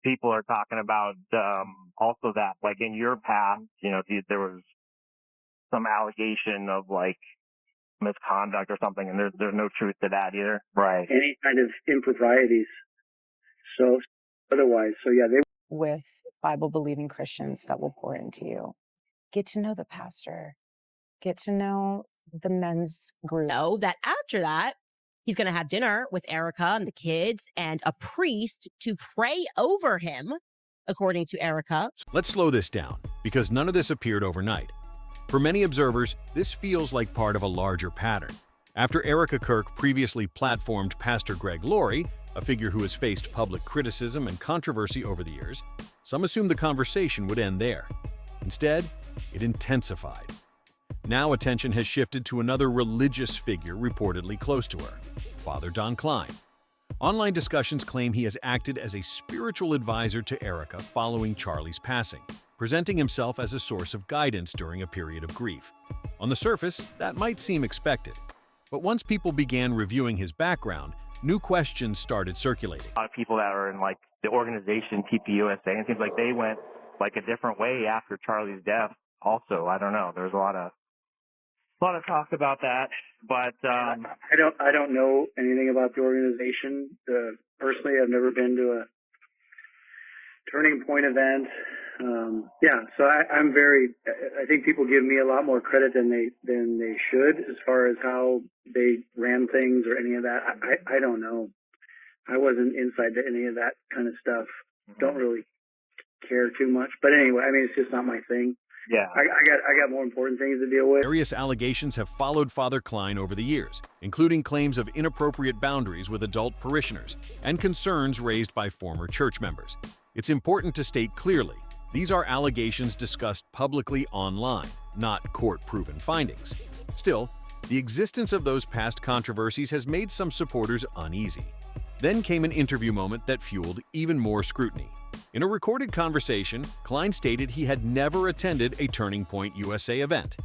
people are talking about also that, like, in your past, there was some allegation of like misconduct or something, and there's no truth to that either. Right. Any kind of improprieties. So otherwise, so yeah, they with Bible-believing Christians that will pour into you. Get to know the pastor. Get to know the men's group. Know that after that, he's going to have dinner with Erika and the kids and a priest to pray over him, according to Erika. Let's slow this down, because none of this appeared overnight. For many observers, this feels like part of a larger pattern. After Erika Kirk previously platformed Pastor Greg Laurie, a figure who has faced public criticism and controversy over the years, some assumed the conversation would end there. Instead, it intensified. Now attention has shifted to another religious figure reportedly close to her, Father Don Klein. Online discussions claim he has acted as a spiritual advisor to Erika following Charlie's passing, presenting himself as a source of guidance during a period of grief. On the surface, that might seem expected. But once people began reviewing his background, new questions started circulating. A lot of people that are in like the organization TPUSA, and it seems like they went like a different way after Charlie's death. Also, I don't know. There's a lot of talk about that, but I don't know anything about the organization. Personally, I've never been to a Turning Point event. So I'm very. I think people give me a lot more credit than they should as far as how they ran things or any of that. I don't know. I wasn't inside to any of that kind of stuff. Don't really care too much. But anyway, I mean, it's just not my thing. Yeah, I got more important things to deal with. Various allegations have followed Father Klein over the years, including claims of inappropriate boundaries with adult parishioners and concerns raised by former church members. It's important to state clearly, these are allegations discussed publicly online, not court-proven findings. Still, the existence of those past controversies has made some supporters uneasy. Then came an interview moment that fueled even more scrutiny. In a recorded conversation, Klein stated he had never attended a Turning Point USA event.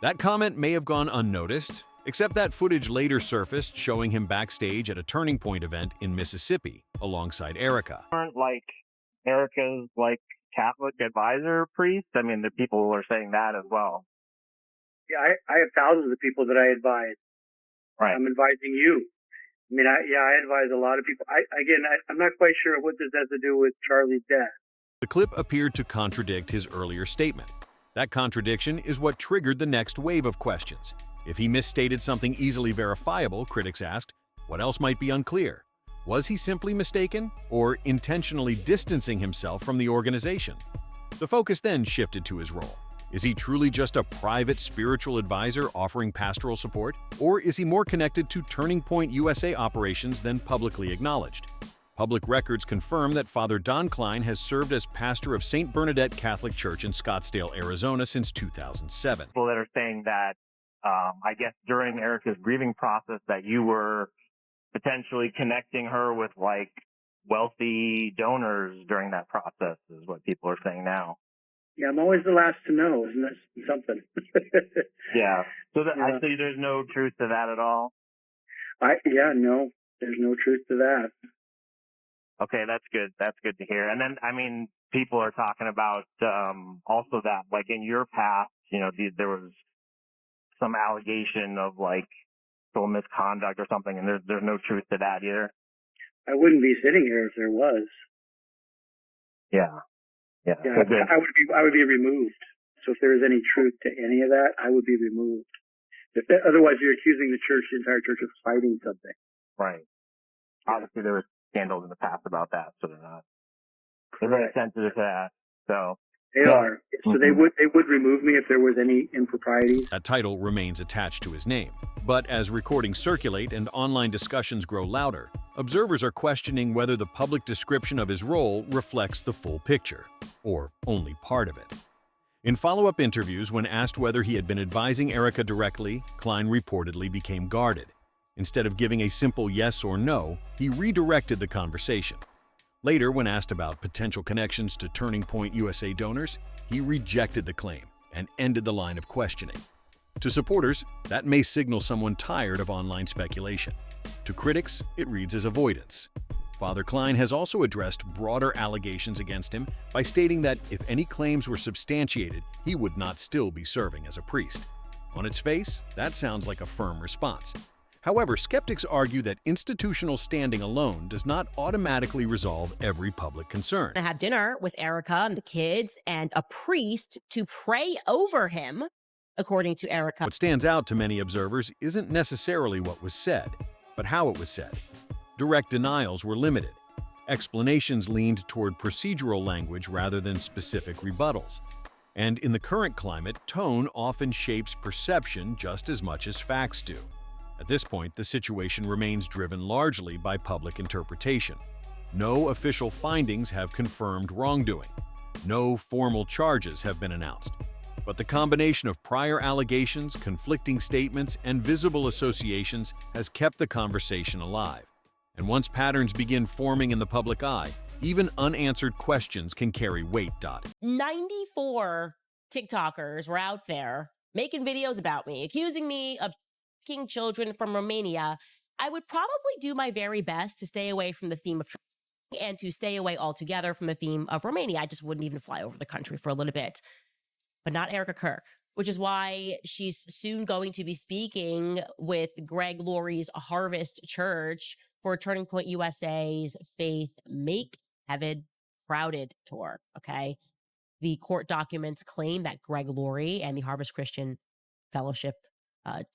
That comment may have gone unnoticed, except that footage later surfaced showing him backstage at a Turning Point event in Mississippi alongside Erika. Aren't like Erika's like Catholic advisor priest? I mean, the people are saying that as well. Yeah, I have thousands of people that I advise. Right. I'm advising you. I mean, I advise a lot of people. I'm not quite sure what this has to do with Charlie's death. The clip appeared to contradict his earlier statement. That contradiction is what triggered the next wave of questions. If he misstated something easily verifiable, critics asked, what else might be unclear? Was he simply mistaken or intentionally distancing himself from the organization? The focus then shifted to his role. Is he truly just a private spiritual advisor offering pastoral support, or is he more connected to Turning Point USA operations than publicly acknowledged? Public records confirm that Father Don Klein has served as pastor of St. Bernadette Catholic Church in Scottsdale, Arizona since 2007. People that are saying that, I guess during Erika's grieving process, that you were potentially connecting her with like wealthy donors during that process is what people are saying now. Yeah, I'm always the last to know, isn't that something? Yeah. So I see there's no truth to that at all? No, there's no truth to that. Okay, that's good. That's good to hear. And then, I mean, people are talking about also that, like, in your past, there was some allegation of, like, sexual misconduct or something, and there's no truth to that either? I wouldn't be sitting here if there was. Yeah. I would be removed. So if there is any truth to any of that, I would be removed. Otherwise, you're accusing the entire church of fighting something. Right. Obviously, there were scandals in the past about that, so they're very sensitive to that. So they are. So they would remove me if there was any improprieties. That title remains attached to his name. But as recordings circulate and online discussions grow louder, observers are questioning whether the public description of his role reflects the full picture, or only part of it. In follow-up interviews, when asked whether he had been advising Erika directly, Klein reportedly became guarded. Instead of giving a simple yes or no, he redirected the conversation. Later, when asked about potential connections to Turning Point USA donors, he rejected the claim and ended the line of questioning. To supporters, that may signal someone tired of online speculation. To critics, it reads as avoidance. Father Klein has also addressed broader allegations against him by stating that if any claims were substantiated, he would not still be serving as a priest. On its face, that sounds like a firm response. However, skeptics argue that institutional standing alone does not automatically resolve every public concern. I have dinner with Erika and the kids and a priest to pray over him, according to Erika. What stands out to many observers isn't necessarily what was said, but how it was said. Direct denials were limited. Explanations leaned toward procedural language rather than specific rebuttals. And in the current climate, tone often shapes perception just as much as facts do. At this point, the situation remains driven largely by public interpretation. No official findings have confirmed wrongdoing. No formal charges have been announced. But the combination of prior allegations, conflicting statements, and visible associations has kept the conversation alive. And once patterns begin forming in the public eye, even unanswered questions can carry weight. 94 TikTokers were out there making videos about me, accusing me of taking children from Romania. I would probably do my very best to stay away from the theme of trafficking and to stay away altogether from the theme of Romania. I just wouldn't even fly over the country for a little bit. But not Erika Kirk, which is why she's soon going to be speaking with Greg Laurie's Harvest Church for Turning Point USA's Faith Make Heaven Crowded tour, okay? The court documents claim that Greg Laurie and the Harvest Christian Fellowship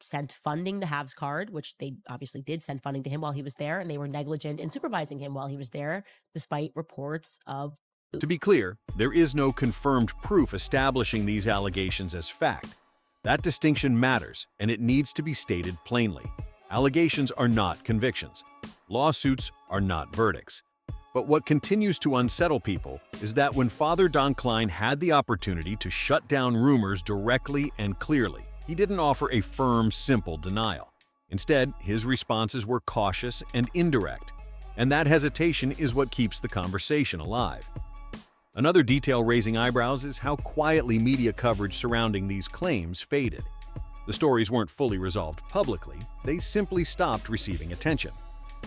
sent funding to Hav's Card, which they obviously did send funding to him while he was there, and they were negligent in supervising him while he was there, despite reports of... To be clear, there is no confirmed proof establishing these allegations as fact. That distinction matters, and it needs to be stated plainly. Allegations are not convictions. Lawsuits are not verdicts. But what continues to unsettle people is that when Father Don Klein had the opportunity to shut down rumors directly and clearly, he didn't offer a firm, simple denial. Instead, his responses were cautious and indirect, and that hesitation is what keeps the conversation alive. Another detail raising eyebrows is how quietly media coverage surrounding these claims faded. The stories weren't fully resolved publicly, they simply stopped receiving attention.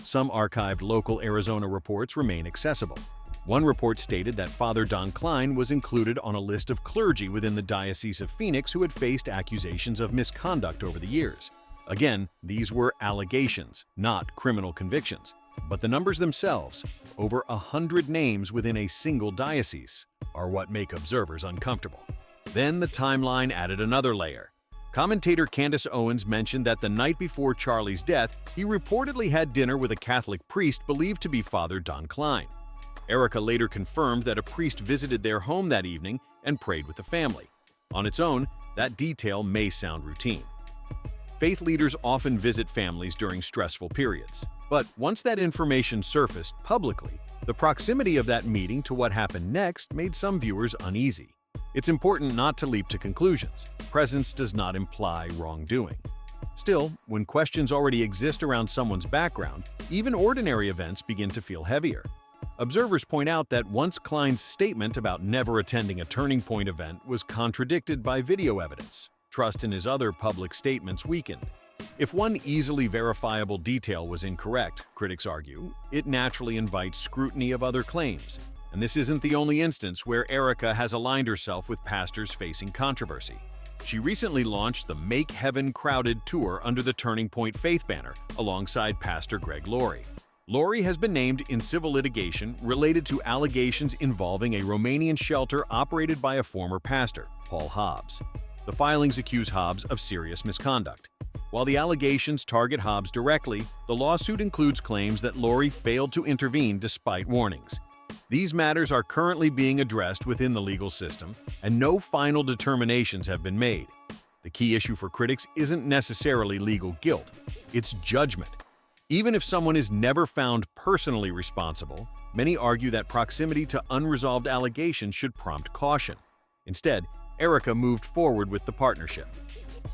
Some archived local Arizona reports remain accessible. One report stated that Father Don Klein was included on a list of clergy within the Diocese of Phoenix who had faced accusations of misconduct over the years. Again, these were allegations, not criminal convictions. But the numbers themselves, over 100 names within a single diocese, are what make observers uncomfortable. Then the timeline added another layer. Commentator Candace Owens mentioned that the night before Charlie's death, he reportedly had dinner with a Catholic priest believed to be Father Don Klein. Erika later confirmed that a priest visited their home that evening and prayed with the family. On its own, that detail may sound routine. Faith leaders often visit families during stressful periods. But once that information surfaced publicly, the proximity of that meeting to what happened next made some viewers uneasy. It's important not to leap to conclusions. Presence does not imply wrongdoing. Still, when questions already exist around someone's background, even ordinary events begin to feel heavier. Observers point out that once Klein's statement about never attending a Turning Point event was contradicted by video evidence, trust in his other public statements weakened. If one easily verifiable detail was incorrect, critics argue, it naturally invites scrutiny of other claims. And this isn't the only instance where Erika has aligned herself with pastors facing controversy. She recently launched the Make Heaven Crowded tour under the Turning Point Faith banner, alongside Pastor Greg Laurie. Laurie has been named in civil litigation related to allegations involving a Romanian shelter operated by a former pastor, Paul Hobbs. The filings accuse Hobbs of serious misconduct. While the allegations target Hobbs directly, the lawsuit includes claims that Laurie failed to intervene despite warnings. These matters are currently being addressed within the legal system, and no final determinations have been made. The key issue for critics isn't necessarily legal guilt, it's judgment. Even if someone is never found personally responsible, many argue that proximity to unresolved allegations should prompt caution. Instead, Erika moved forward with the partnership.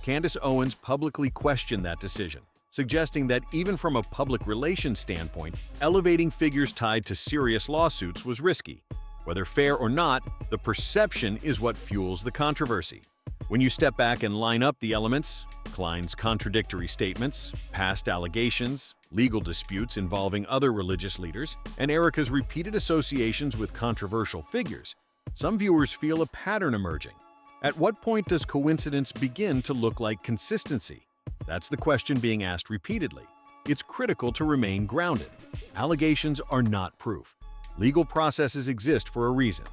Candace Owens publicly questioned that decision, suggesting that even from a public relations standpoint, elevating figures tied to serious lawsuits was risky. Whether fair or not, the perception is what fuels the controversy. When you step back and line up the elements, Klein's contradictory statements, past allegations, legal disputes involving other religious leaders, and Erika's repeated associations with controversial figures, some viewers feel a pattern emerging. At what point does coincidence begin to look like consistency? That's the question being asked repeatedly. It's critical to remain grounded. Allegations are not proof. Legal processes exist for a reason.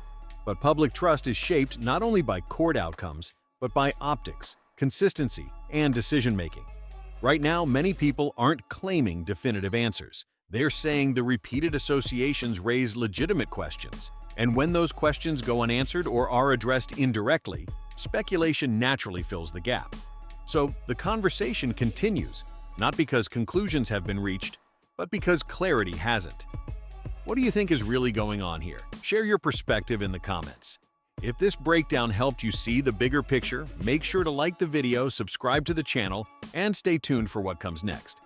But public trust is shaped not only by court outcomes, but by optics, consistency, and decision-making. Right now, many people aren't claiming definitive answers. They're saying the repeated associations raise legitimate questions, and when those questions go unanswered or are addressed indirectly, speculation naturally fills the gap. So the conversation continues, not because conclusions have been reached, but because clarity hasn't. What do you think is really going on here? Share your perspective in the comments. If this breakdown helped you see the bigger picture, make sure to like the video, subscribe to the channel, and stay tuned for what comes next.